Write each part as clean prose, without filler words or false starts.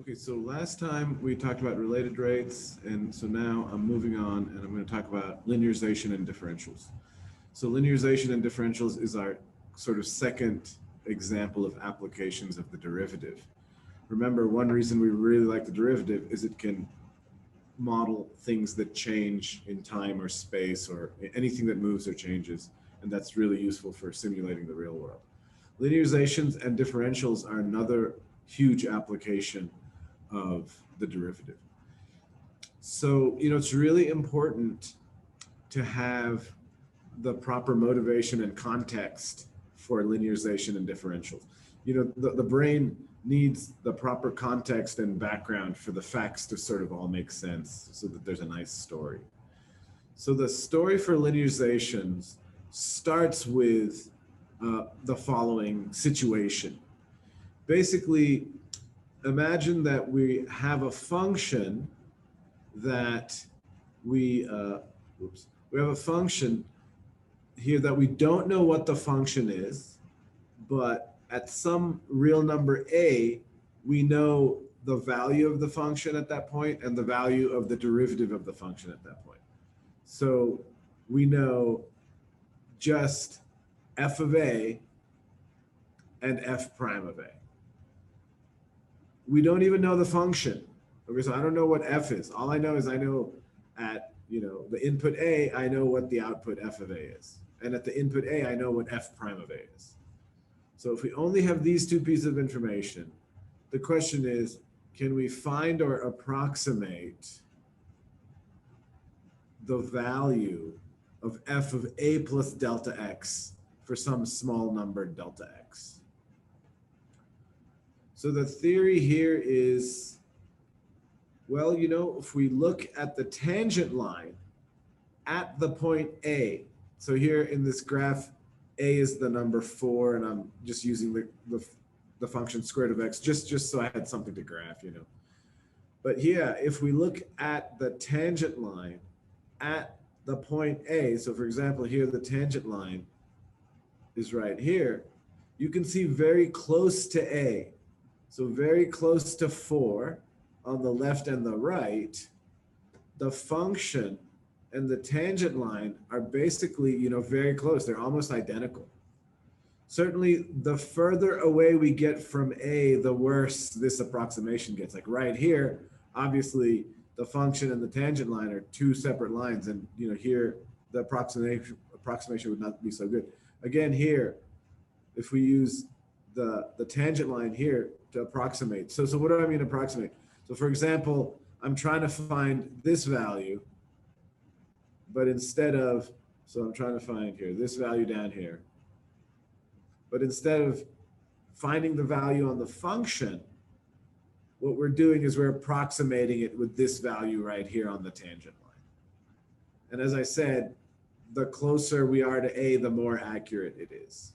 Okay, so last time we talked about related rates, and so now I'm moving on and I'm going to talk about linearization and differentials. So linearization and differentials is our sort of second example of applications of the derivative. Remember, one reason we really like the derivative is it can model things that change in time or space or anything that moves or changes, and that's really useful for simulating the real world. Linearizations and differentials are another huge application of the derivative. So, it's really important to have the proper motivation and context for linearization and differentials. The brain needs the proper context and background for the facts to sort of all make sense so that there's a nice story. So the story for linearizations starts with the following situation. Basically, imagine that we have a function that we have a function here that we don't know what the function is, but at some real number a, we know the value of the function at that point and the value of the derivative of the function at that point. So we know just f of a and f prime of a. We don't even know the function. Okay, so I don't know what f is. All I know is I know at the input a, I know what the output f of a is. And at the input a, I know what f prime of a is. So if we only have these two pieces of information, the question is, can we find or approximate the value of f of a plus delta x for some small number delta x? So the theory here is, well, if we look at the tangent line at the point A, so here in this graph, A is the number 4, and I'm just using the function square root of x just so I had something to graph, But yeah, if we look at the tangent line at the point A, so for example, here the tangent line is right here, you can see very close to A. So very close to 4 on the left and the right, the function and the tangent line are basically, very close. They're almost identical. Certainly, the further away we get from A, the worse this approximation gets. Like right here, obviously, the function and the tangent line are two separate lines. And, here, the approximation would not be so good. Again, here, if we use the tangent line here to approximate. So what do I mean approximate? So for example, I'm trying to find this value, but instead of, so I'm trying to find here, this value down here. But instead of finding the value on the function, what we're doing is we're approximating it with this value right here on the tangent line. And as I said, the closer we are to A, the more accurate it is.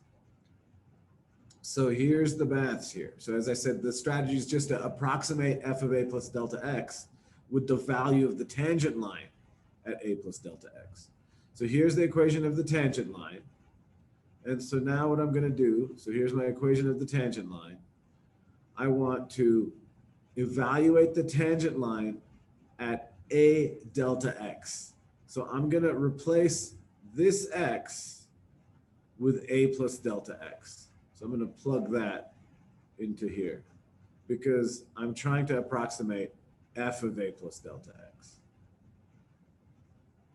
So here's the maths here. So as I said, the strategy is just to approximate f of a plus delta x with the value of the tangent line at a plus delta x. So here's the equation of the tangent line. And so now what I'm going to do, so here's my equation of the tangent line. I want to evaluate the tangent line at a delta x. So I'm going to replace this x with a plus delta x. So I'm going to plug that into here because I'm trying to approximate f of a plus delta x.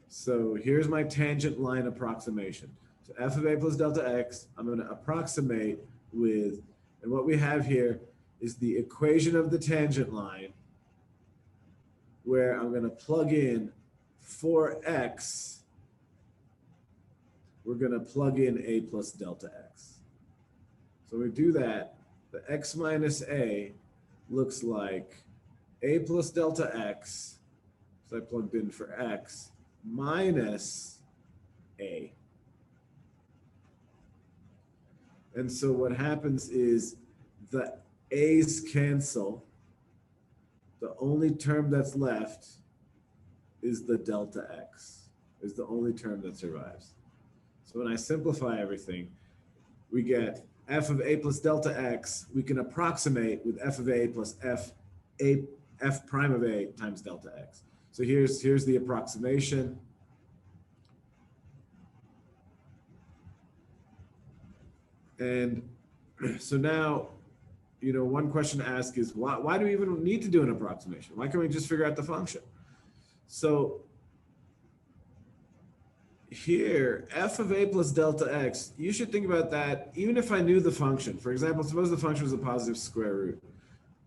So here's my tangent line approximation. So f of a plus delta x, I'm going to approximate with, and what we have here is the equation of the tangent line where I'm going to plug in for x, we're going to plug in a plus delta x. So we do that, the x minus a looks like a plus delta x, so I plugged in for x, minus a. And so what happens is the a's cancel. The only term that's left is the delta x, is the only term that survives. So when I simplify everything, we get f of a plus delta x, we can approximate with f of a plus f a f prime of a times delta x. So here's the approximation. And so now, one question to ask is why do we even need to do an approximation? Why can't we just figure out the function? So here, f of a plus delta x, you should think about that even if I knew the function. For example, suppose the function was a positive square root.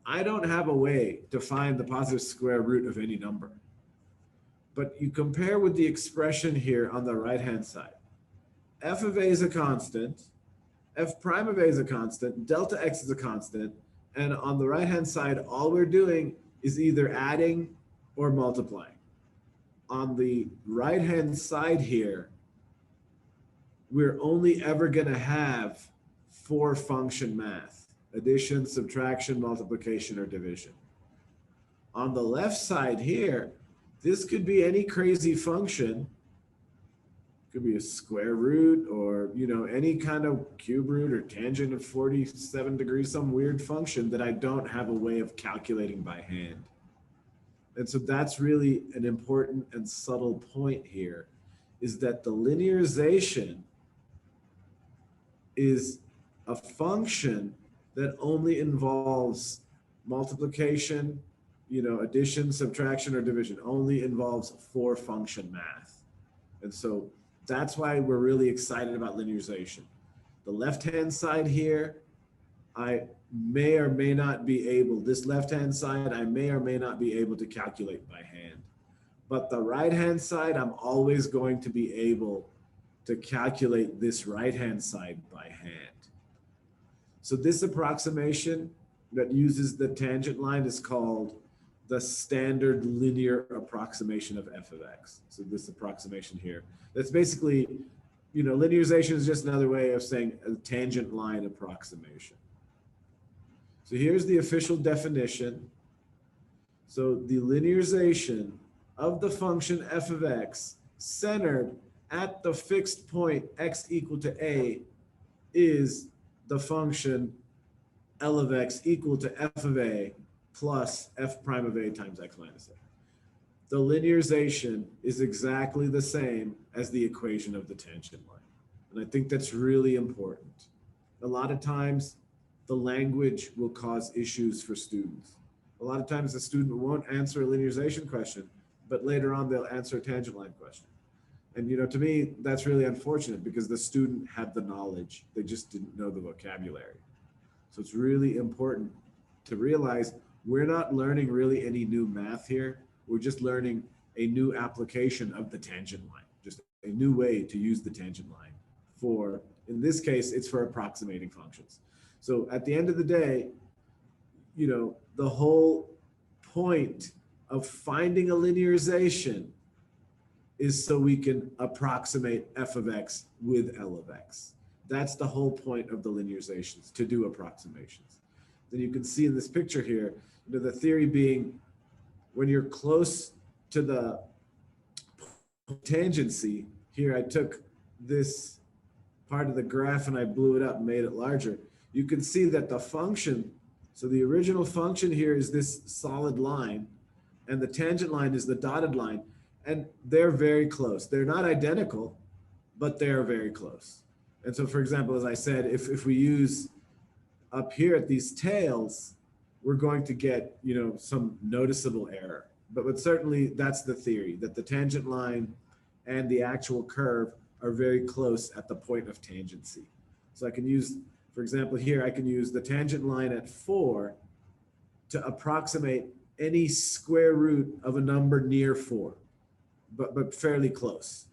I don't have a way to find the positive square root of any number. But you compare with the expression here on the right-hand side. F of a is a constant, f prime of a is a constant, delta x is a constant, and on the right-hand side, all we're doing is either adding or multiplying. On the right-hand side here, we're only ever going to have 4 function math: addition, subtraction, multiplication, or division. On the left side here, this could be any crazy function. It could be a square root or, any kind of cube root or tangent of 47 degrees, some weird function that I don't have a way of calculating by hand. And so that's really an important and subtle point here, is that the linearization is a function that only involves multiplication, addition, subtraction, or division, only involves 4 function math. And so that's why we're really excited about linearization. The left-hand side here, I may or may not be able, this left-hand side, I may or may not be able to calculate by hand. But the right-hand side, I'm always going to be able to calculate this right-hand side by hand. So this approximation that uses the tangent line is called the standard linear approximation of f of x. So this approximation here, that's basically, linearization is just another way of saying a tangent line approximation. So here's the official definition. So the linearization of the function f of x centered at the fixed point x equal to a is the function L of x equal to f of a plus f prime of a times x minus a. The linearization is exactly the same as the equation of the tangent line. And I think that's really important. A lot of times, the language will cause issues for students. A lot of times the student won't answer a linearization question, but later on they'll answer a tangent line question. And to me, that's really unfortunate because the student had the knowledge, they just didn't know the vocabulary. So it's really important to realize we're not learning really any new math here. We're just learning a new application of the tangent line, just a new way to use the tangent line for, in this case, it's for approximating functions. So at the end of the day, the whole point of finding a linearization is so we can approximate f of x with L of x. That's the whole point of the linearizations, to do approximations. Then you can see in this picture here, the theory being when you're close to the tangency, here I took this part of the graph and I blew it up and made it larger. You can see that the function, so the original function here is this solid line, and the tangent line is the dotted line, and they're very close. They're not identical, but they're very close. And so, for example, as I said, if we use up here at these tails, we're going to get, some noticeable error. But certainly that's the theory, that the tangent line and the actual curve are very close at the point of tangency. So I can use, for example, here I can use the tangent line at 4 to approximate any square root of a number near 4, but fairly close,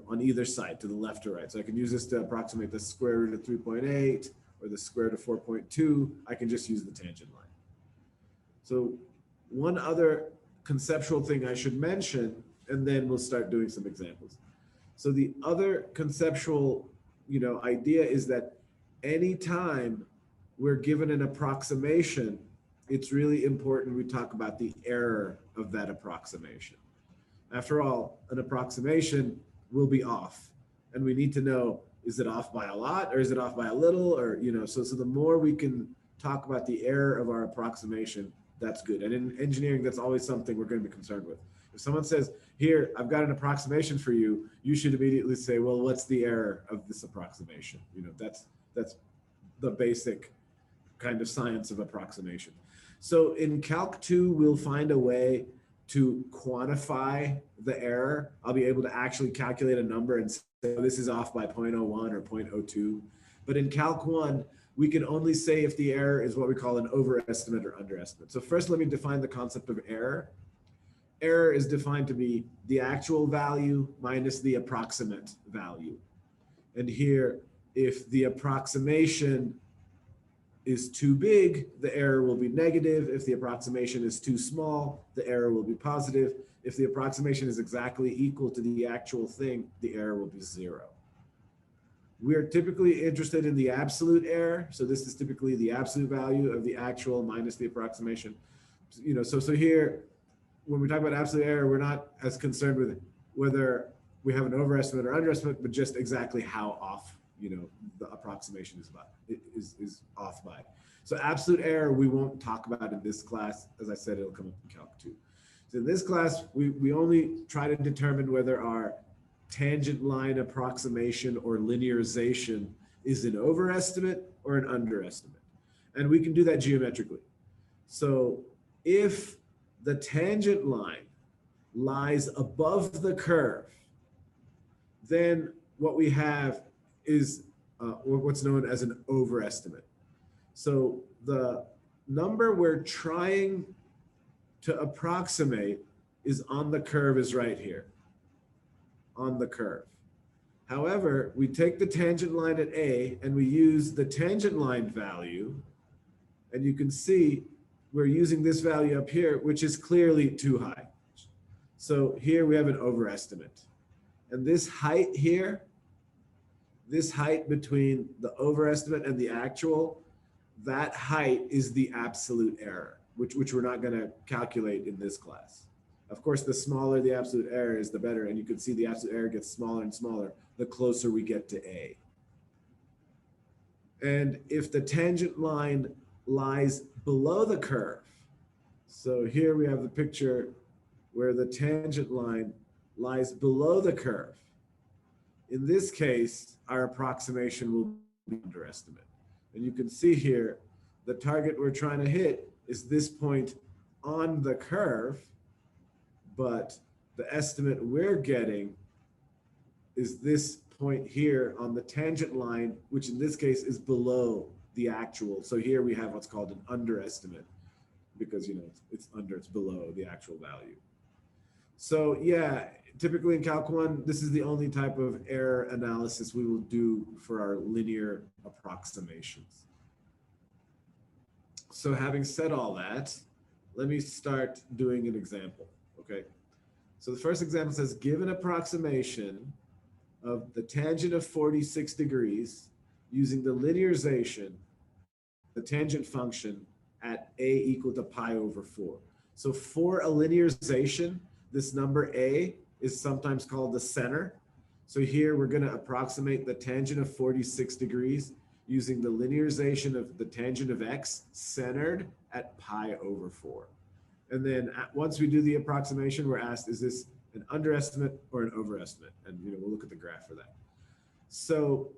on either side, to the left or right. So I can use this to approximate the square root of 3.8 or the square root of 4.2. I can just use the tangent line. So one other conceptual thing I should mention, and then we'll start doing some examples. So the other conceptual, idea is that anytime we're given an approximation, it's really important we talk about the error of that approximation. After all, an approximation will be off, and we need to know, is it off by a lot or is it off by a little, or, so the more we can talk about the error of our approximation, that's good. And in engineering, that's always something we're going to be concerned with. If someone says, here, I've got an approximation for you, you should immediately say, well, what's the error of this approximation? You know, that's the basic kind of science of approximation. So in Calc 2, we'll find a way to quantify the error. I'll be able to actually calculate a number and say, oh, this is off by 0.01 or 0.02. But in Calc 1, we can only say if the error is what we call an overestimate or underestimate. So first, let me define the concept of error. Error is defined to be the actual value minus the approximate value. And here, if the approximation is too big, the error will be negative. If the approximation is too small, the error will be positive. If the approximation is exactly equal to the actual thing, the error will be 0. We're typically interested in the absolute error. So this is typically the absolute value of the actual minus the approximation. You know, so here, when we talk about absolute error, we're not as concerned with whether we have an overestimate or underestimate, but just exactly how off, you know, the approximation is off by. So absolute error, we won't talk about in this class. As I said, it'll come up in Calc 2. So in this class, we only try to determine whether our tangent line approximation or linearization is an overestimate or an underestimate. And we can do that geometrically. So if the tangent line lies above the curve, then what we have is what's known as an overestimate. So the number we're trying to approximate is on the curve, is right here, on the curve. However, we take the tangent line at A and we use the tangent line value, and you can see we're using this value up here, which is clearly too high. So here we have an overestimate. And this height here, this height between the overestimate and the actual, that height is the absolute error, which we're not going to calculate in this class. Of course, the smaller the absolute error is, the better. And you can see the absolute error gets smaller and smaller the closer we get to A. And if the tangent line lies below the curve, so here we have the picture where the tangent line lies below the curve. In this case, our approximation will be underestimate. And you can see here, the target we're trying to hit is this point on the curve, but the estimate we're getting is this point here on the tangent line, which in this case is below the actual. So here we have what's called an underestimate, because, you know, it's below the actual value. So yeah, typically in Calc 1, this is the only type of error analysis we will do for our linear approximations. So having said all that, let me start doing an example, okay? So the first example says, give an approximation of the tangent of 46 degrees using the linearization, the tangent function at A equal to pi over 4. So for a linearization, this number A is sometimes called the center. So here we're going to approximate the tangent of 46 degrees using the linearization of the tangent of x centered at pi over 4. And then once we do the approximation, we're asked, is this an underestimate or an overestimate? And, you know, we'll look at the graph for that. So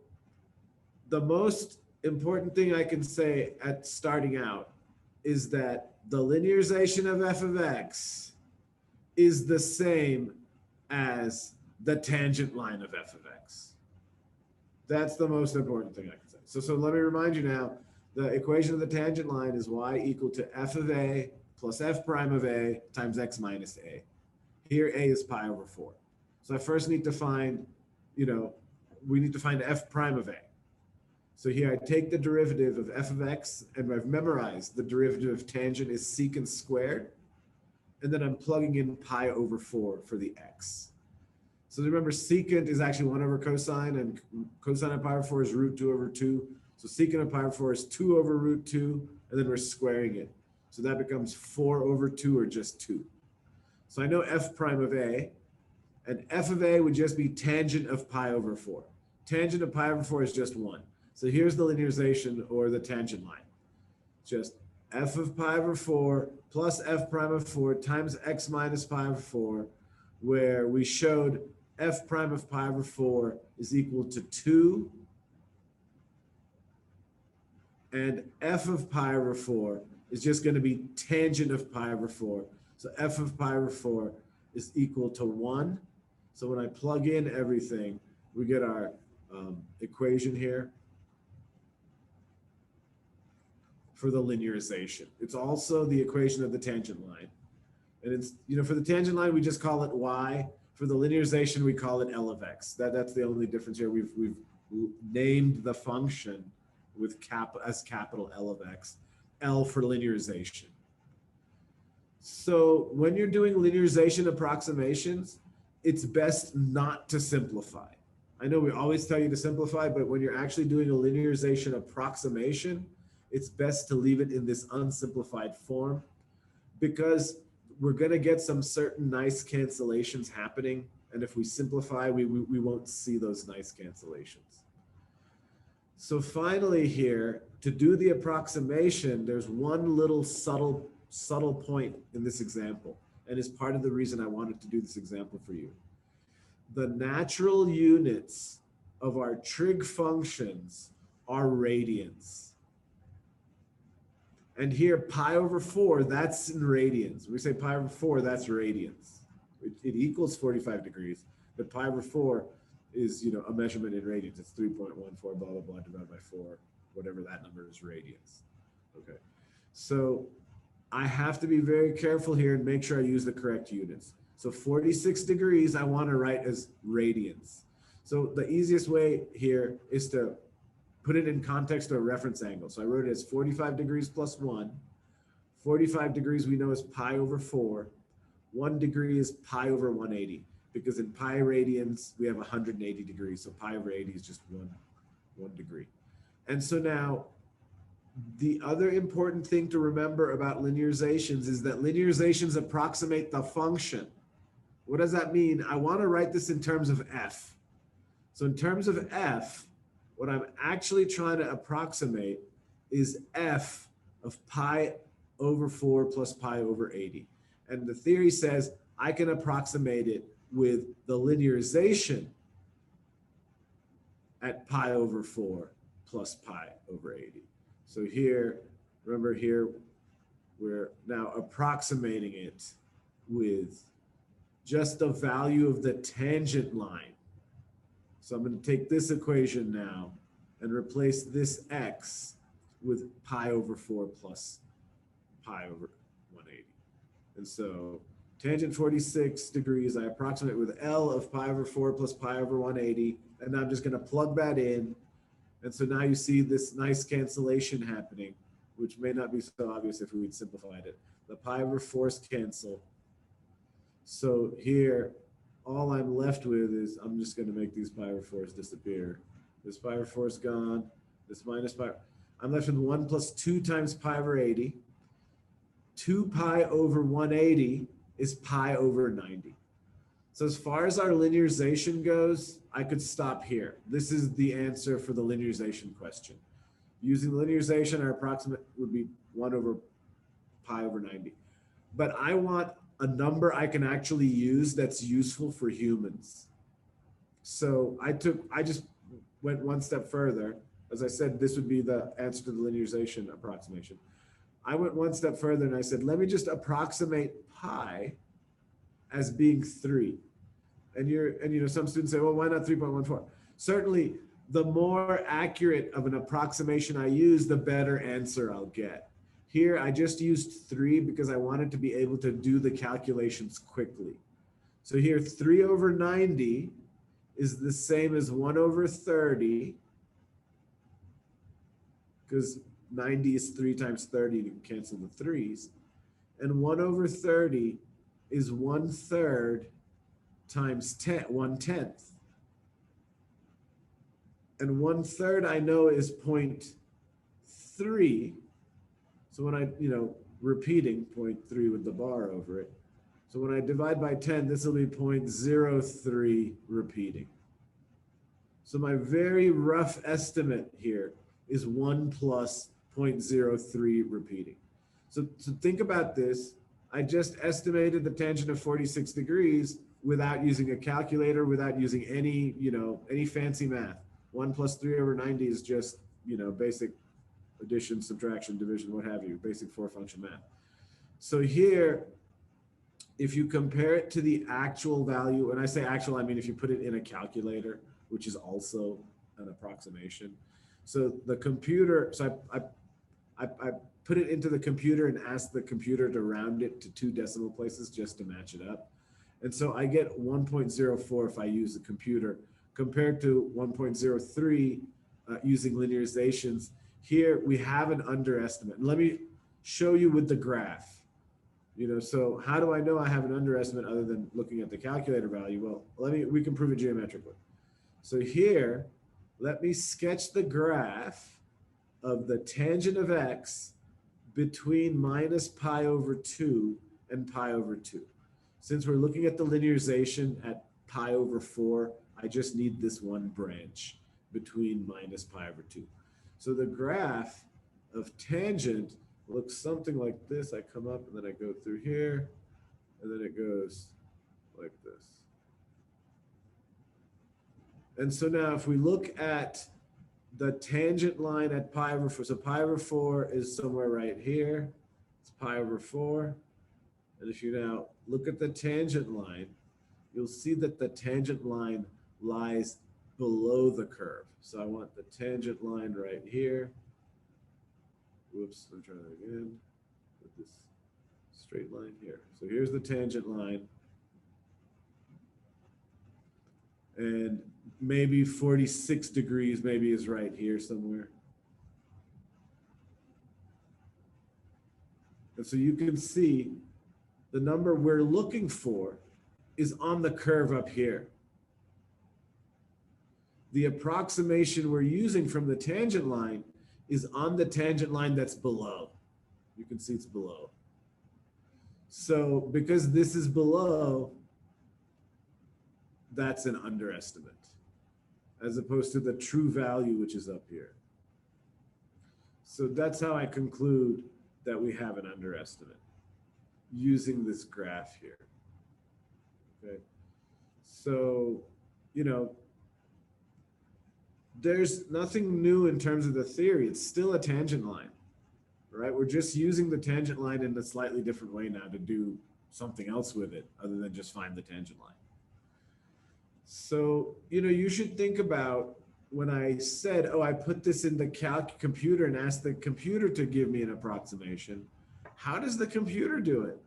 the most important thing I can say at starting out is that the linearization of f of x is the same as the tangent line of f of x. That's the most important thing I can say. So let me remind you now, the equation of the tangent line is y equal to f of a plus f prime of a times x minus a. Here a is pi over 4. So I first need to find, you know, we need to find f prime of a. So here I take the derivative of f of x, and I've memorized the derivative of tangent is secant squared. And then I'm plugging in pi over 4 for the x. So remember, secant is actually 1 over cosine, and cosine of pi over 4 is root 2 over 2. So secant of pi over 4 is 2 over root 2, and then we're squaring it. So that becomes 4 over 2, or just 2. So I know f prime of a, and f of a would just be tangent of pi over 4. Tangent of pi over 4 is just 1. So here's the linearization, or the tangent line. Just f of pi over 4 plus f prime of 4 times x minus pi over 4, where we showed f prime of pi over 4 is equal to 2, and f of pi over 4 is just going to be tangent of pi over 4. So f of pi over 4 is equal to 1. So when I plug in everything, we get our equation here for the linearization. It's also the equation of the tangent line. And it's, for the tangent line, we just call it y. For the linearization, we call it L of x. That's the only difference here. We've named the function with capital L of x, L for linearization. So when you're doing linearization approximations, it's best not to simplify. I know we always tell you to simplify, but when you're actually doing a linearization approximation, it's best to leave it in this unsimplified form, because we're going to get some certain nice cancellations happening. And if we simplify, we won't see those nice cancellations. So finally here, to do the approximation, there's one little subtle point in this example, and is part of the reason I wanted to do this example for you. The natural units of our trig functions are radians. And here, pi over 4, that's in radians. When we say pi over 4, that's radians. It equals 45 degrees, but pi over 4 is, a measurement in radians. It's 3.14, blah, blah, blah, divided by 4, whatever that number is, radians. Okay, so I have to be very careful here and make sure I use the correct units. So 46 degrees, I want to write as radians. So the easiest way here is to put it in context of a reference angle. So I wrote it as 45 degrees plus 1. 45 degrees we know is pi over 4. 1 degree is pi over 180, because in pi radians we have 180 degrees. So pi over 80 is just one degree. And so now the other important thing to remember about linearizations is that linearizations approximate the function. What does that mean? I want to write this in terms of f. So in terms of f, what I'm actually trying to approximate is f of pi over 4 plus pi over 80. And the theory says I can approximate it with the linearization at pi over 4 plus pi over 80. So here, remember here, we're now approximating it with just the value of the tangent line. So I'm going to take this equation now and replace this x with pi over 4 plus pi over 180. And so tangent 46 degrees, I approximate with L of pi over 4 plus pi over 180. And I'm just going to plug that in. And so now you see this nice cancellation happening, which may not be so obvious if we'd simplified it. The pi over 4s cancel. So here, all I'm left with is, I'm just going to make these pi over 4s disappear. This pi over 4 is gone. This minus pi. I'm left with 1 plus 2 times pi over 80. 2 pi over 180 is pi over 90. So as far as our linearization goes, I could stop here. This is the answer for the linearization question. Using linearization, our approximate would be 1 over pi over 90. But I want a number I can actually use that's useful for humans. So I just went one step further. As I said, this would be the answer to the linearization approximation. I went one step further and I said, let me just approximate pi as being 3. And some students say, well, why not 3.14? Certainly, the more accurate of an approximation I use, the better answer I'll get. Here, I just used 3 because I wanted to be able to do the calculations quickly. So here, 3 over 90 is the same as 1 over 30, because 90 is 3 times 30, you can cancel the 3's. And 1 over 30 is 1/3 times 1/10. And 1/3 I know is 0.3. So when I, repeating 0.3 with the bar over it. So when I divide by 10, this will be 0.03 repeating. So my very rough estimate here is 1 plus 0.03 repeating. So think about this. I just estimated the tangent of 46 degrees without using a calculator, without using any, any fancy math. 1 plus 3 over 90 is just, basic addition, subtraction, division, what have you, basic four function math. So here, if you compare it to the actual value, and I say actual, I mean if you put it in a calculator, which is also an approximation. So the computer, so I put it into the computer and asked the computer to round it to 2 decimal places just to match it up. And so I get 1.04 if I use the computer compared to 1.03 using linearizations. Here we have an underestimate. And let me show you with the graph. So how do I know I have an underestimate other than looking at the calculator value? Well, we can prove it geometrically. So here, let me sketch the graph of the tangent of x between minus pi over 2 and pi over 2. Since we're looking at the linearization at pi over 4, I just need this one branch between minus pi over 2. So the graph of tangent looks something like this. I come up and then I go through here, and then it goes like this. And so now if we look at the tangent line at pi over 4, so pi over 4 is somewhere right here. It's pi over 4. And if you now look at the tangent line, you'll see that the tangent line lies below the curve. So I want the tangent line right here. Whoops, let me try that again. Put this straight line here. So here's the tangent line. And maybe 46 degrees maybe is right here somewhere. And so you can see the number we're looking for is on the curve up here. The approximation we're using from the tangent line is on the tangent line that's below. You can see it's below. So because this is below, that's an underestimate, as opposed to the true value, which is up here. So that's how I conclude that we have an underestimate using this graph here. Okay. So, there's nothing new in terms of the theory. It's still a tangent line, right? We're just using the tangent line in a slightly different way now to do something else with it other than just find the tangent line. So, you should think about when I said, oh, I put this in the computer and asked the computer to give me an approximation. How does the computer do it?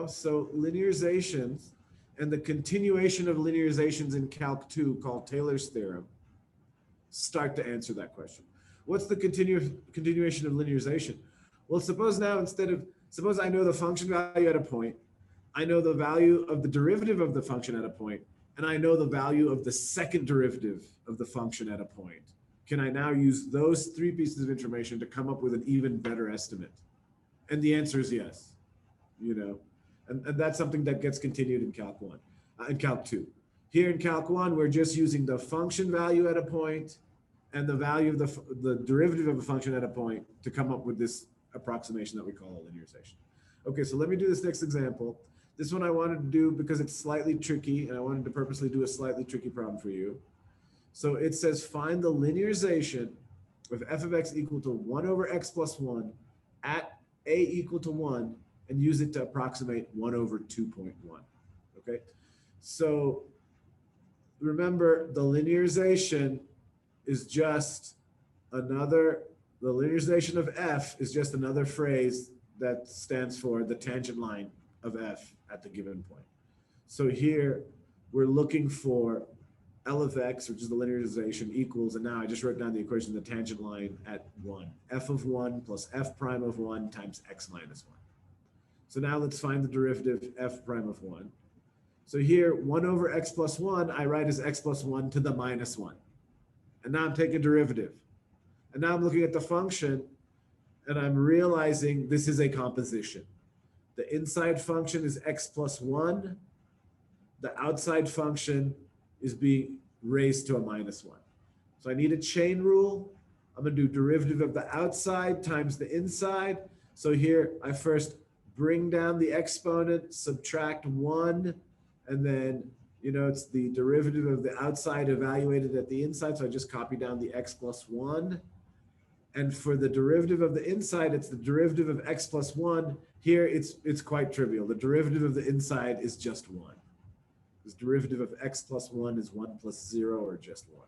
So linearizations and the continuation of linearizations in Calc 2 called Taylor's theorem start to answer that question. What's the continuation of linearization? Well, suppose I know the function value at a point, I know the value of the derivative of the function at a point, and I know the value of the second derivative of the function at a point. Can I now use those 3 pieces of information to come up with an even better estimate? And the answer is yes. And that's something that gets continued in Calc 1, in Calc 2. Here in Calc 1, we're just using the function value at a point and the value of the derivative of a function at a point to come up with this approximation that we call a linearization. Okay, so let me do this next example. This one I wanted to do because it's slightly tricky, and I wanted to purposely do a slightly tricky problem for you. So it says find the linearization of f of x equal to 1 over x plus 1 at a equal to 1 and use it to approximate 1 over 2.1. Okay, so remember the linearization is just the linearization of f is just another phrase that stands for the tangent line of f at the given point. So here we're looking for L of x, which is the linearization, equals, and now I just wrote down the equation, the tangent line at 1. F of 1 plus f prime of 1 times x minus 1. So now let's find the derivative f prime of 1. So here, 1 over x plus 1, I write as x plus 1 to the minus 1. And now I'm taking derivative. And now I'm looking at the function, and I'm realizing this is a composition. The inside function is x plus 1. The outside function is being raised to a minus 1. So I need a chain rule. I'm going to do derivative of the outside times the inside. So here I first bring down the exponent, subtract 1, and then, it's the derivative of the outside evaluated at the inside. So I just copy down the x plus 1. And for the derivative of the inside, it's the derivative of x plus 1. Here, it's quite trivial. The derivative of the inside is just 1. This derivative of x plus 1 is 1 plus 0, or just 1.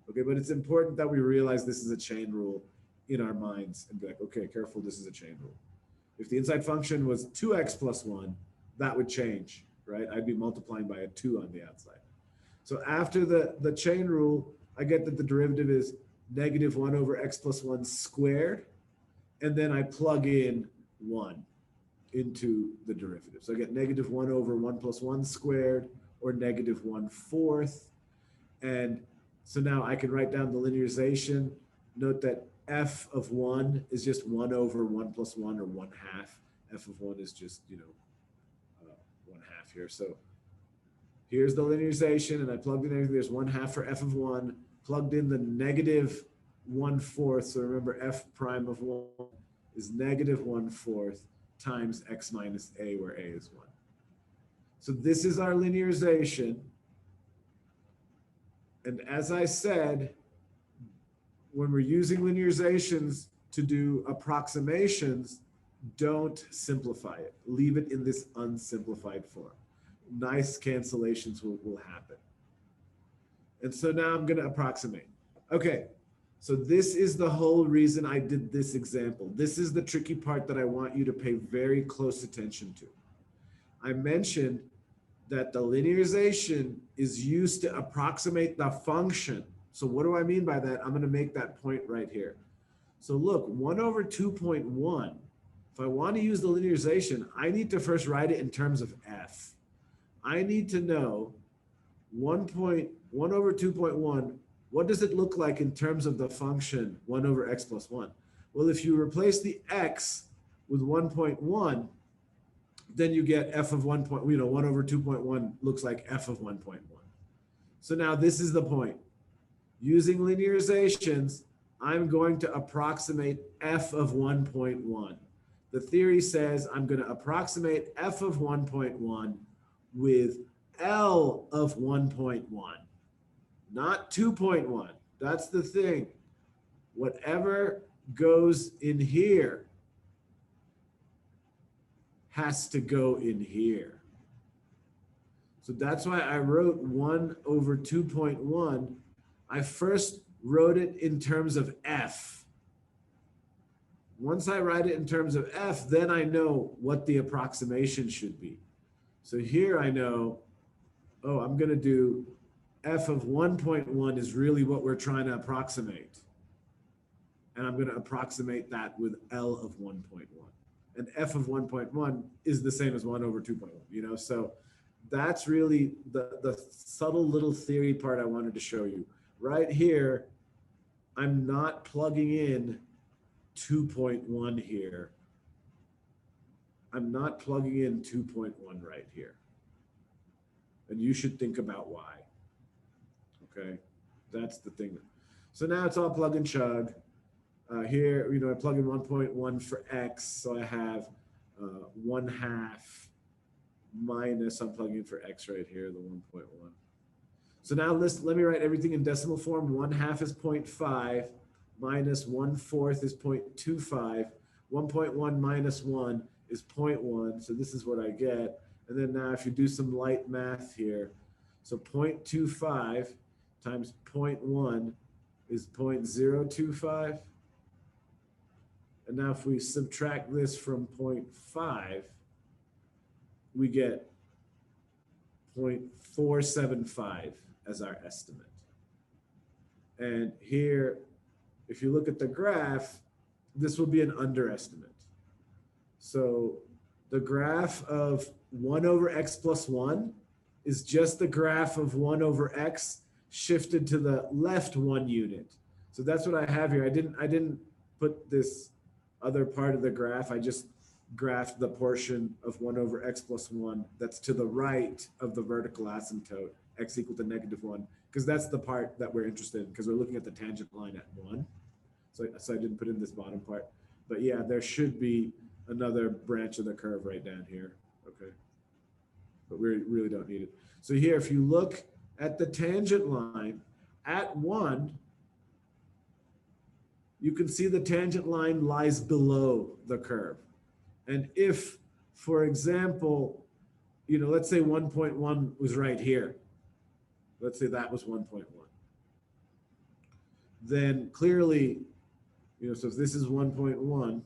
Okay, but it's important that we realize this is a chain rule in our minds and be like, okay, careful, this is a chain rule. If the inside function was 2x plus 1, that would change, right? I'd be multiplying by a 2 on the outside. So after the chain rule, I get that the derivative is negative 1 over x plus 1 squared, and then I plug in 1 into the derivative. So I get negative 1 over 1 plus 1 squared, or negative 1/4. And so now I can write down the linearization. Note that f of 1 is just 1 over 1 plus 1, or 1/2. F of 1 is just, 1/2 here. So here's the linearization, and I plugged in everything. There's 1/2 for f of 1, plugged in the negative 1/4. So remember, f prime of 1 is negative 1/4 times x minus a, where a is 1. So this is our linearization. And as I said, when we're using linearizations to do approximations, don't simplify it. Leave it in this unsimplified form. Nice cancellations will happen. And so now I'm going to approximate. Okay, so this is the whole reason I did this example. This is the tricky part that I want you to pay very close attention to. I mentioned that the linearization is used to approximate the function. So what do I mean by that? I'm going to make that point right here. So look, 1 over 2.1, if I want to use the linearization, I need to first write it in terms of f. I need to know 1 over 2.1, what does it look like in terms of the function 1 over x plus 1? Well, if you replace the x with 1.1, then you get f of 1 over 2.1 looks like f of 1.1. So now this is the point. Using linearizations, I'm going to approximate f of 1.1. The theory says I'm going to approximate f of 1.1 with L of 1.1, not 2.1. That's the thing. Whatever goes in here has to go in here. So that's why I wrote 1 over 2.1. I first wrote it in terms of f. Once I write it in terms of f, then I know what the approximation should be. So here I know, oh, I'm going to do f of 1.1 is really what we're trying to approximate. And I'm going to approximate that with L of 1.1. And f of 1.1 is the same as 1 over 2.1, so that's really the subtle little theory part I wanted to show you. Right here, I'm not plugging in 2.1 here. I'm not plugging in 2.1 right here. And you should think about why. Okay, that's the thing. So now it's all plug and chug. Here, I plug in 1.1 for x, so I have 1/2 minus, I'm plugging in for x right here, the 1.1. So now let me write everything in decimal form. 1/2 is 0.5, minus 1/4 is 0.25. 1.1 minus 1 is 0.1, so this is what I get. And then now if you do some light math here, so 0.25 times 0.1 is 0.025. And now if we subtract this from 0.5, we get 0.475 as our estimate. And here, if you look at the graph, this will be an underestimate. So the graph of 1 over x plus 1 is just the graph of 1 over x shifted to the left 1 unit. So that's what I have here. I didn't put this other part of the graph. I just graphed the portion of 1 over x plus 1 that's to the right of the vertical asymptote, x equal to -1, because that's the part that we're interested in, because we're looking at the tangent line at 1. So I didn't put in this bottom part. But yeah, there should be another branch of the curve right down here. Okay. But we really don't need it. So here, if you look at the tangent line at 1, you can see the tangent line lies below the curve. And if, for example, let's say 1.1 was right here. Let's say that was 1.1. Then clearly, so if this is 1.1,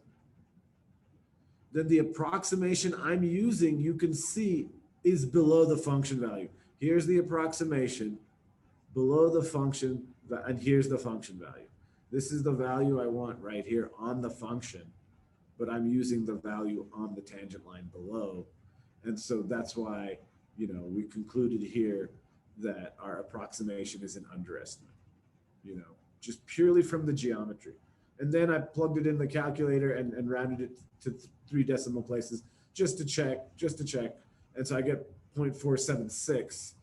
then the approximation I'm using, you can see, is below the function value. Here's the approximation, below the function, and here's the function value. This is the value I want right here on the function, but I'm using the value on the tangent line below. And so that's why, we concluded here that our approximation is an underestimate, just purely from the geometry. And then I plugged it in the calculator and rounded it to 3 decimal places just to check. And so I get 0.476,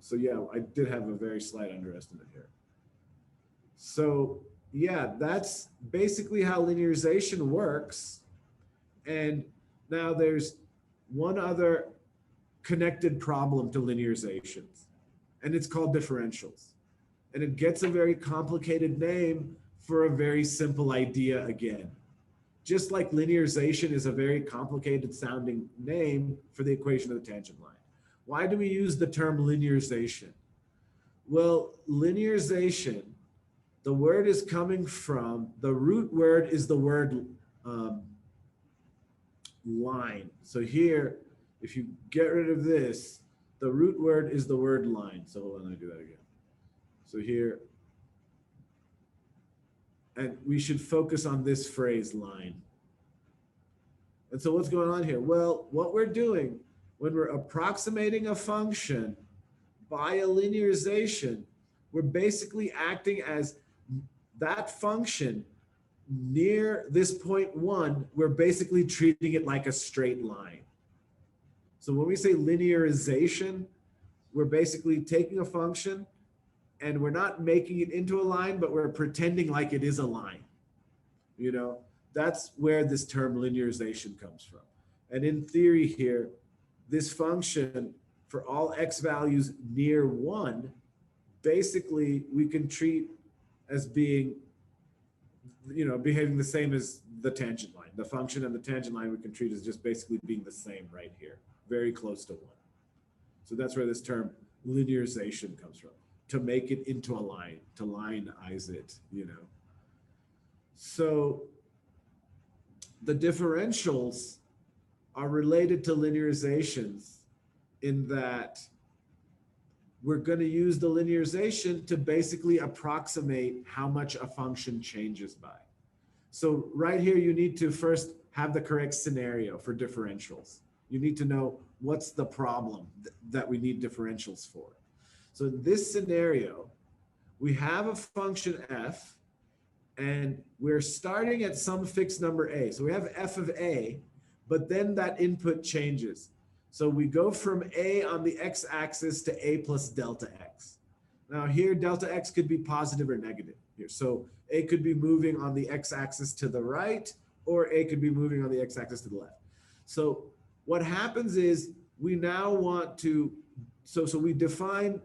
So yeah, I did have a very slight underestimate here. So yeah, that's basically how linearization works. And now there's one other connected problem to linearizations, and it's called differentials. And it gets a very complicated name for a very simple idea again. Just like linearization is a very complicated sounding name for the equation of the tangent line. Why do we use the term linearization? Well, linearization, the word is coming from, the root word is the word line. So here, if you get rid of this, the root word is the word line. So hold on, let me do that again. So here, and we should focus on this phrase, line. And so what's going on here? Well, what we're doing when we're approximating a function by a linearization, we're basically acting as that function near this point 1, we're basically treating it like a straight line. So when we say linearization, we're basically taking a function and we're not making it into a line, but we're pretending like it is a line. That's where this term linearization comes from. And in theory here, this function for all x values near 1, basically we can treat as being, behaving the same as the tangent line. The function and the tangent line we can treat as just basically being the same right here, very close to 1. So that's where this term linearization comes from, to make it into a line, to lineize it, So the differentials are related to linearizations in that we're going to use the linearization to basically approximate how much a function changes by. So right here, you need to first have the correct scenario for differentials. You need to know what's the problem that we need differentials for. So in this scenario, we have a function f, and we're starting at some fixed number a. So we have f of a, but then that input changes. So we go from a on the x-axis to a plus delta x. Now here, delta x could be positive or negative here. So a could be moving on the x-axis to the right, or a could be moving on the x-axis to the left. So what happens is we now want to, so we define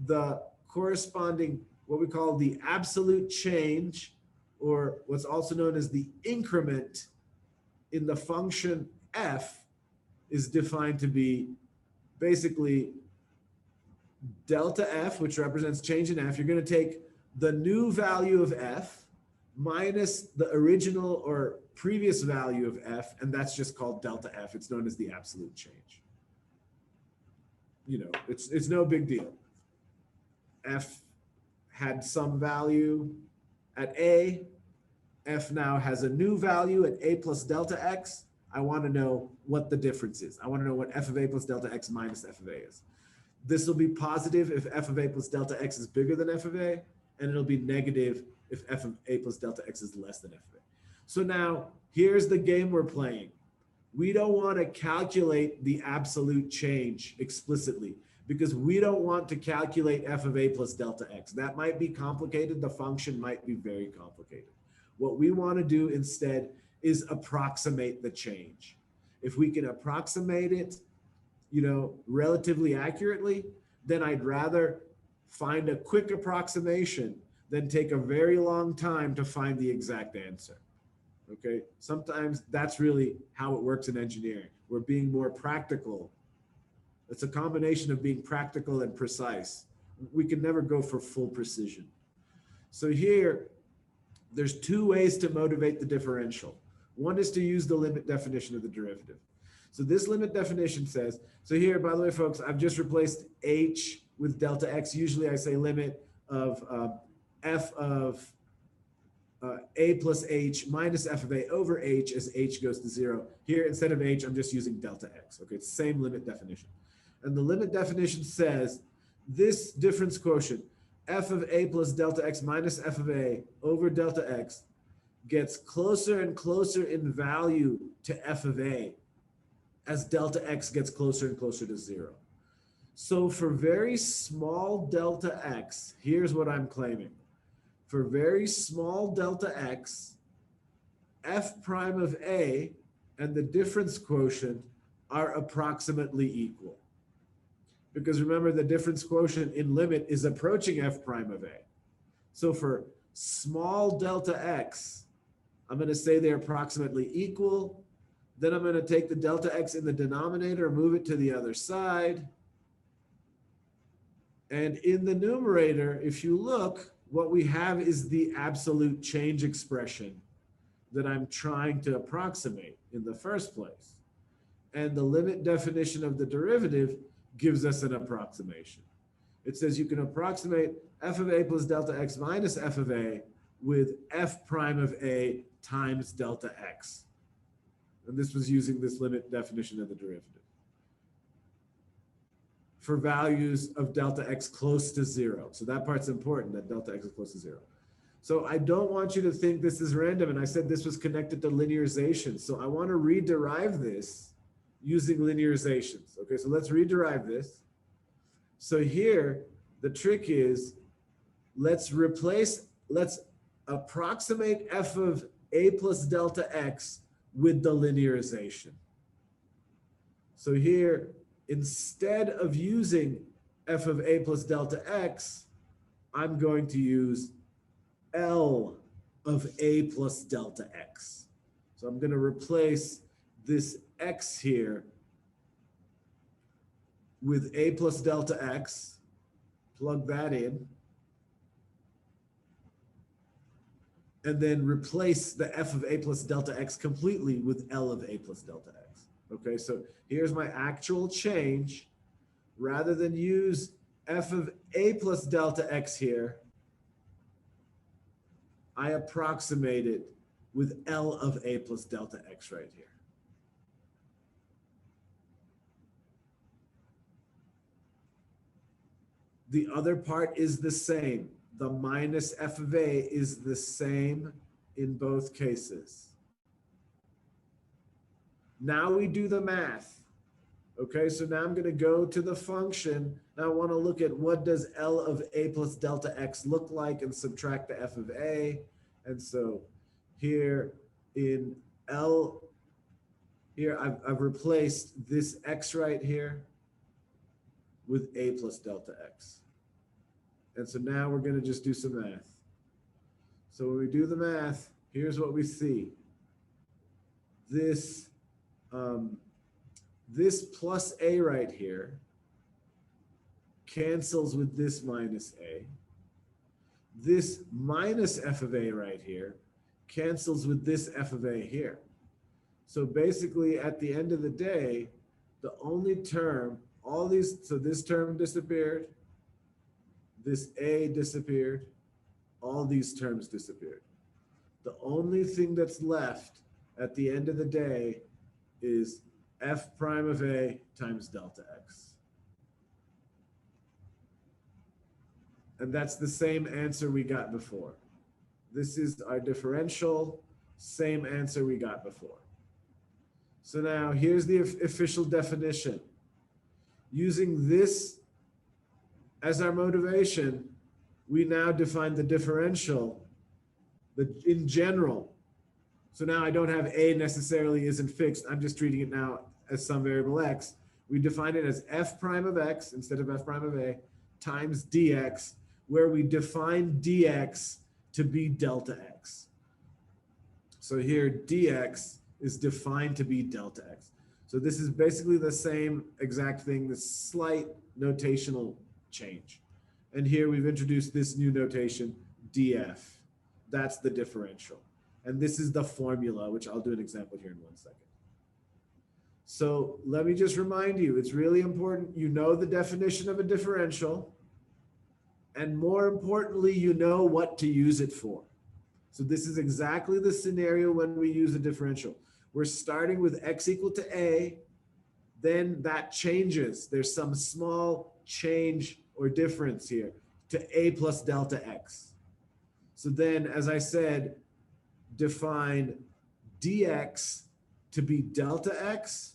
the corresponding, what we call the absolute change, or what's also known as the increment in the function f, is defined to be basically delta f, which represents change in f. You're going to take the new value of f minus the original or previous value of f, and that's just called delta f. It's known as the absolute change. It's no big deal. F had some value at a, f now has a new value at a plus delta x. I want to know what the difference is. I want to know what f of a plus delta x minus f of a is. This will be positive if f of a plus delta x is bigger than f of a, and it'll be negative if f of a plus delta x is less than f of a. So now here's the game we're playing. We don't want to calculate the absolute change explicitly. because we don't want to calculate f of a plus delta x. That might be complicated. The function might be very complicated. What we want to do instead is approximate the change. If we can approximate it, relatively accurately, then I'd rather find a quick approximation than take a very long time to find the exact answer. Okay, sometimes that's really how it works in engineering. We're being more practical. It's a combination of being practical and precise. We can never go for full precision. So here, there's two ways to motivate the differential. One is to use the limit definition of the derivative. So this limit definition says, so here, by the way, folks, I've just replaced h with delta x. Usually I say limit of f of a plus h minus f of a over h as h goes to 0. Here, instead of h, I'm just using delta x. Okay, it's the same limit definition. And the limit definition says this difference quotient, f of a plus delta x minus f of a over delta x, gets closer and closer in value to f of a as delta x gets closer and closer to 0. So for very small delta x, here's what I'm claiming. For very small delta x, f prime of a and the difference quotient are approximately equal. Because remember, the difference quotient in limit is approaching f prime of a. So for small delta x, I'm going to say they're approximately equal. Then I'm going to take the delta x in the denominator, move it to the other side. And in the numerator, if you look, what we have is the absolute change expression that I'm trying to approximate in the first place. And the limit definition of the derivative gives us an approximation. It says you can approximate f of a plus delta x minus f of a with f prime of a times delta x. And this was using this limit definition of the derivative for values of delta x close to 0. So that part's important, that delta x is close to 0. So I don't want you to think this is random. And I said this was connected to linearization. So I want to rederive this using linearizations. Okay, so let's rederive this. So here, the trick is, let's approximate f of a plus delta x with the linearization. So here, instead of using f of a plus delta x, I'm going to use L of a plus delta x. So I'm going to replace this x here with a plus delta x, plug that in, and then replace the f of a plus delta x completely with L of a plus delta x. Okay, so here's my actual change. Rather than use f of a plus delta x here, I approximate it with L of a plus delta x right here. The other part is the same. The minus f of a is the same in both cases. Now we do the math. Okay, so now I'm going to go to the function. Now I want to look at what does L of a plus delta x look like and subtract the f of a. And so here in L, here I've replaced this x right here with a plus delta x. And so now we're going to just do some math. So when we do the math, here's what we see. This plus a right here cancels with this minus a. This minus f of a right here cancels with this f of a here. So basically at the end of the day, the only term, so this term disappeared, this a disappeared, all these terms disappeared. The only thing that's left at the end of the day is f prime of a times delta x. And that's the same answer we got before. This is our differential, same answer we got before. So now here's the official definition. Using this as our motivation, we now define the differential in general. So now I don't have A necessarily isn't fixed. I'm just treating it now as some variable X. We define it as f prime of X instead of f prime of A times dx, where we define dx to be delta X. So here dx is defined to be delta X. So this is basically the same exact thing, this slight notational change. And here we've introduced this new notation, df. That's the differential. And this is the formula, which I'll do an example here in 1 second. So let me just remind you, it's really important you know the definition of a differential, and more importantly, you know what to use it for. So this is exactly the scenario when we use a differential. We're starting with x equal to a, then that changes. There's some small change or difference here to a plus delta x. So then, as I said, define dx to be delta x.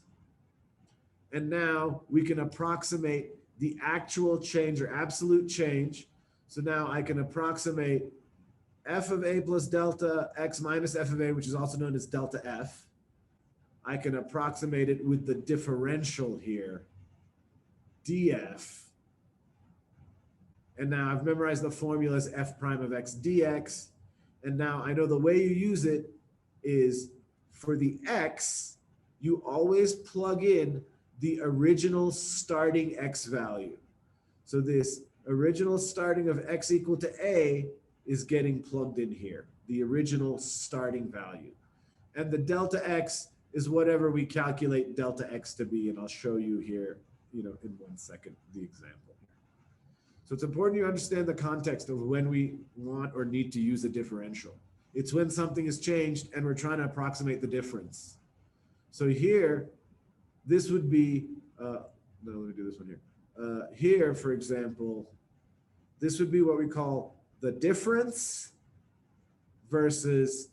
And now we can approximate the actual change or absolute change. So now I can approximate f of a plus delta x minus f of a, which is also known as delta f. I can approximate it with the differential here, df. And now I've memorized the formula as f prime of x dx. And now I know the way you use it is for the x, you always plug in the original starting x value. So this original starting of x equal to a is getting plugged in here, the original starting value. And the delta x is whatever we calculate delta x to be. And I'll show you here, in 1 second, the example. So it's important you understand the context of when we want or need to use a differential. It's when something is changed and we're trying to approximate the difference. So here, this would be, no, let me do this one here. Here, for example, this would be what we call the difference versus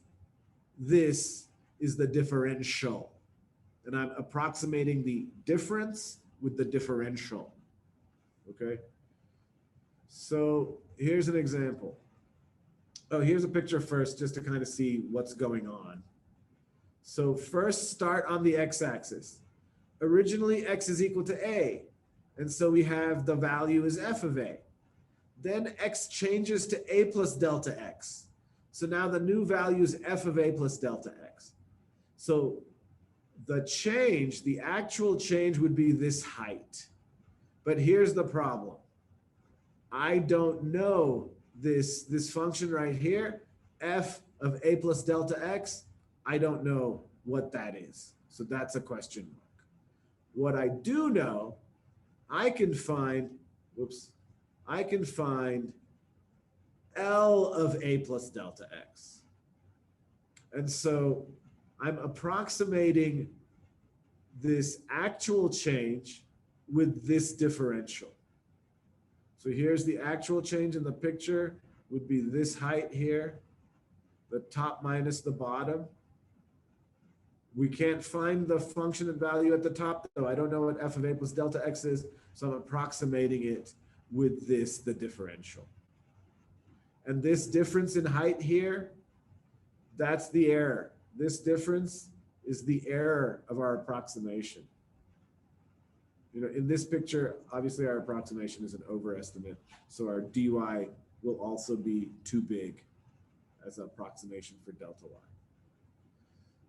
this is the differential. And I'm approximating the difference with the differential, okay? So here's an example. Oh, here's a picture first, just to kind of see what's going on. So first start on the x-axis. Originally, x is equal to a. And so we have the value is f of a. Then x changes to a plus delta x. So now the new value is f of a plus delta x. So the change, the actual change would be this height. But here's the problem. I don't know this function right here, f of a plus delta x. I don't know what that is. So that's a question mark. What I do know, I can find L of a plus delta x. And so I'm approximating this actual change with this differential. So here's the actual change in the picture would be this height here, the top minus the bottom. We can't find the function and value at the top, though. I don't know what f of a plus delta x is, so I'm approximating it with this, the differential. And this difference in height here, that's the error. This difference is the error of our approximation. In this picture, obviously our approximation is an overestimate, so our dy will also be too big as an approximation for delta y.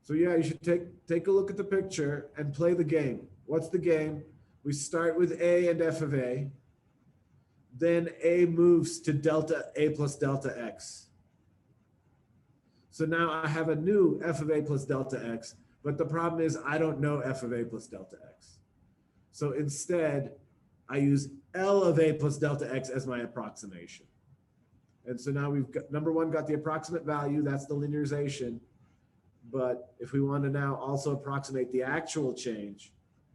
So yeah, you should take a look at the picture and play the game. What's the game? We start with a and f of a. Then a moves to delta a plus delta x. So now I have a new f of a plus delta x, but the problem is I don't know f of a plus delta x. So instead, I use L of a plus delta x as my approximation. And so now we've got, number one, got the approximate value, that's the linearization. But if we want to now also approximate the actual change,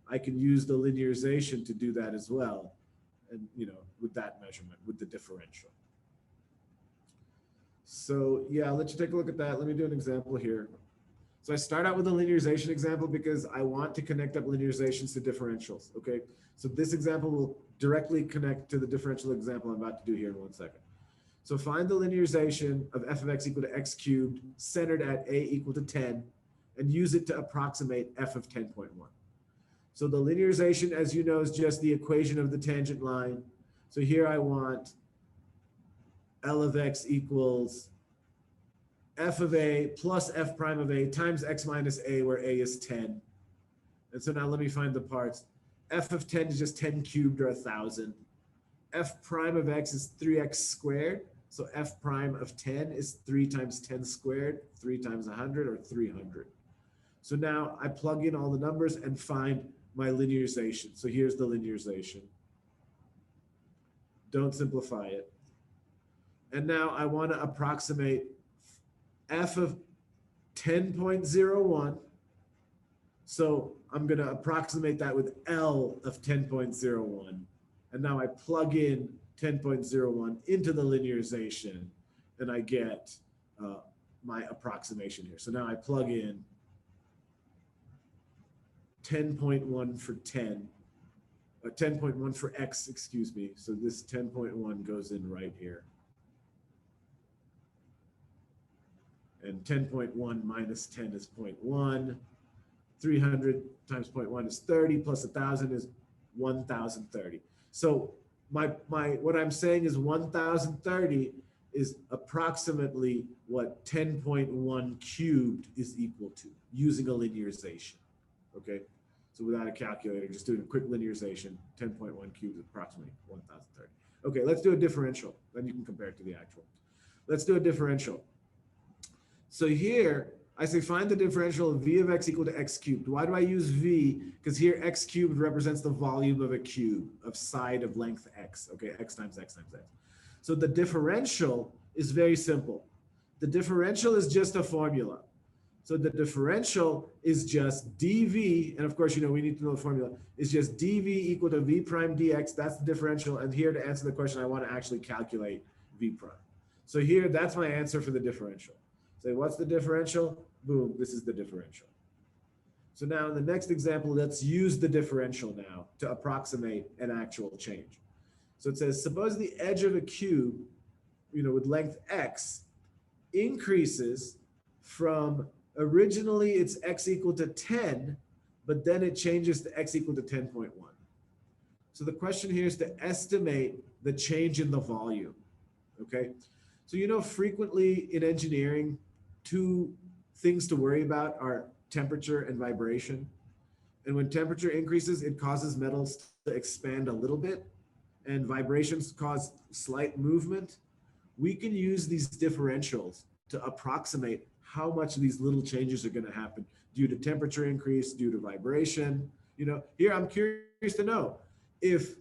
I can use the linearization to do that as well. And, with that measurement, with the differential. So yeah, I'll let you take a look at that. Let me do an example here. So I start out with a linearization example because I want to connect up linearizations to differentials, okay? So this example will directly connect to the differential example I'm about to do here in 1 second. So find the linearization of f of x equal to x cubed centered at a equal to 10 and use it to approximate f of 10.1. So the linearization, as you know, is just the equation of the tangent line. So here I want L of x equals f of a plus f prime of a times x minus a, where a is 10. And so now let me find the parts. F of 10 is just 10 cubed or 1,000. F prime of x is 3x squared. So f prime of 10 is 3 times 10 squared, 3 times 100, or 300. So now I plug in all the numbers and find my linearization. So here's the linearization. Don't simplify it. And now I want to approximate f of 10.01. So I'm going to approximate that with L of 10.01. And now I plug in 10.01 into the linearization, and I get my approximation here. So now I plug in 10.1 for 10, 10.1 for x, excuse me. So this 10.1 goes in right here. And 10.1 minus 10 is 0.1. 300 times 0.1 is 30, plus 1,000 is 1,030. So what I'm saying is 1,030 is approximately what 10.1 cubed is equal to using a linearization. Okay, so without a calculator, just doing a quick linearization, 10.1 cubed is approximately 1,030. Okay, let's do a differential. Then you can compare it to the actual. Let's do a differential. So here, I say find the differential of v of x equal to x cubed. Why do I use v? Because here x cubed represents the volume of a cube of side of length x. Okay, x times x times x. So the differential is very simple. The differential is just a formula. So the differential is just dv, and of course, you know, we need to know the formula, is just dv equal to v prime dx. That's the differential. And here to answer the question, I want to actually calculate v prime. So here, that's my answer for the differential. Say, what's the differential? Boom, this is the differential. So now in the next example, let's use the differential now to approximate an actual change. So it says, suppose the edge of a cube, you know, with length x increases from originally it's x equal to 10, but then it changes to x equal to 10.1. So the question here is to estimate the change in the volume, okay? So, you know, frequently in engineering, two things to worry about are temperature and vibration. And when temperature increases, it causes metals to expand a little bit, and vibrations cause slight movement. We can use these differentials to approximate how much these little changes are going to happen due to temperature increase, due to vibration. You know, here I'm curious to know if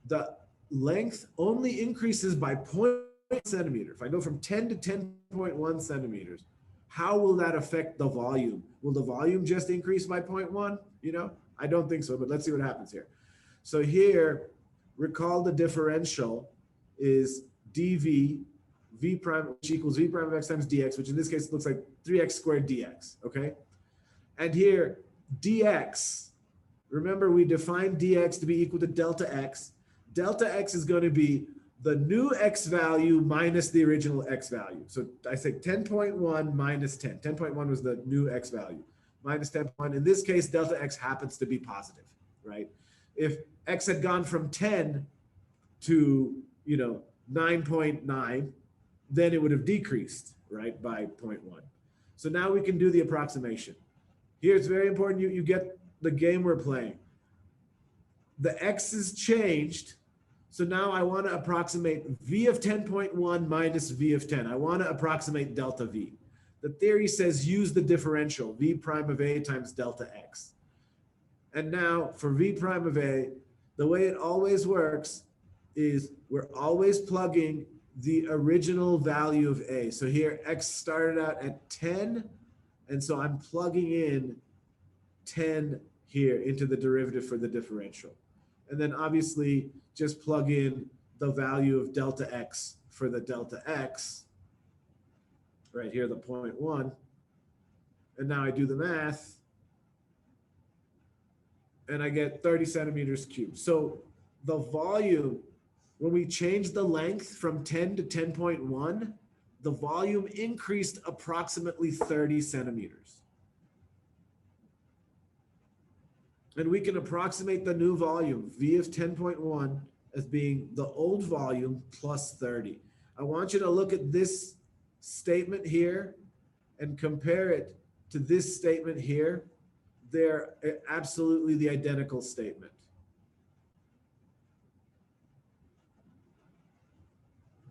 the length only increases by 0.1 centimeter. If I go from 10 to 10.1 centimeters, how will that affect the volume? Will the volume just increase by 0.1? You know, I don't think so, but let's see what happens here. So here, recall the differential is dv v prime, which equals v prime of x times dx, which in this case looks like 3x squared dx, okay? And here, dx, remember we defined dx to be equal to delta x. Delta x is going to be the new x value minus the original x value. So I say 10.1 minus 10. 10.1 was the new x value, minus 10.1. In this case, delta x happens to be positive, right? If x had gone from 10 to, you know, 9.9, then it would have decreased, right, by 0.1. So now we can do the approximation. Here it's very important you get the game we're playing. The x is changed. So now I want to approximate v of 10.1 minus v of 10. I want to approximate delta v. The theory says use the differential, v prime of a times delta x. And now for v prime of a, the way it always works is we're always plugging the original value of a. So here x started out at 10, and so I'm plugging in 10 here into the derivative for the differential. And then obviously just plug in the value of delta x for the delta x, right here, the 0.1. And now I do the math, and I get 30 centimeters cubed. So the volume, when we changed the length from 10 to 10.1, the volume increased approximately 30 centimeters. And we can approximate the new volume, V of 10.1, as being the old volume plus 30. I want you to look at this statement here and compare it to this statement here. They're absolutely the identical statement.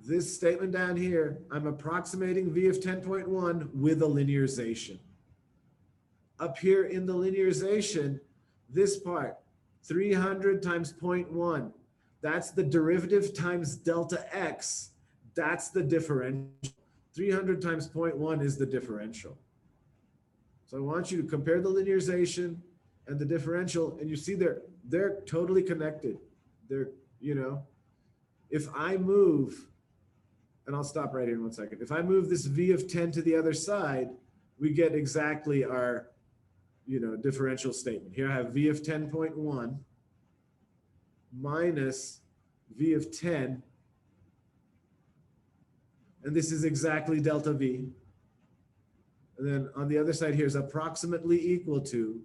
This statement down here, I'm approximating V of 10.1 with a linearization. Up here in the linearization, this part, 300 times 0.1, that's the derivative times delta x. That's the differential. 300 times 0.1 is the differential. So I want you to compare the linearization and the differential, and you see they're totally connected. They're, you know, if I move, and I'll stop right here in 1 second. If I move this V of 10 to the other side, we get exactly our, you know, differential statement. Here I have V of 10.1 minus V of 10, and this is exactly delta V. And then on the other side here is approximately equal to,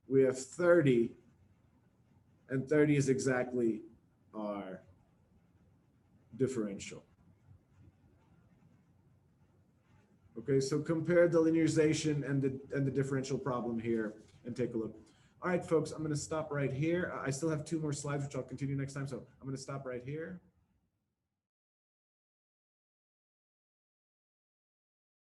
we have 30, and 30 is exactly our differential. Okay, so compare the linearization and the differential problem here and take a look. All right, folks, I'm going to stop right here. I still have 2 more slides, which I'll continue next time. So I'm going to stop right here.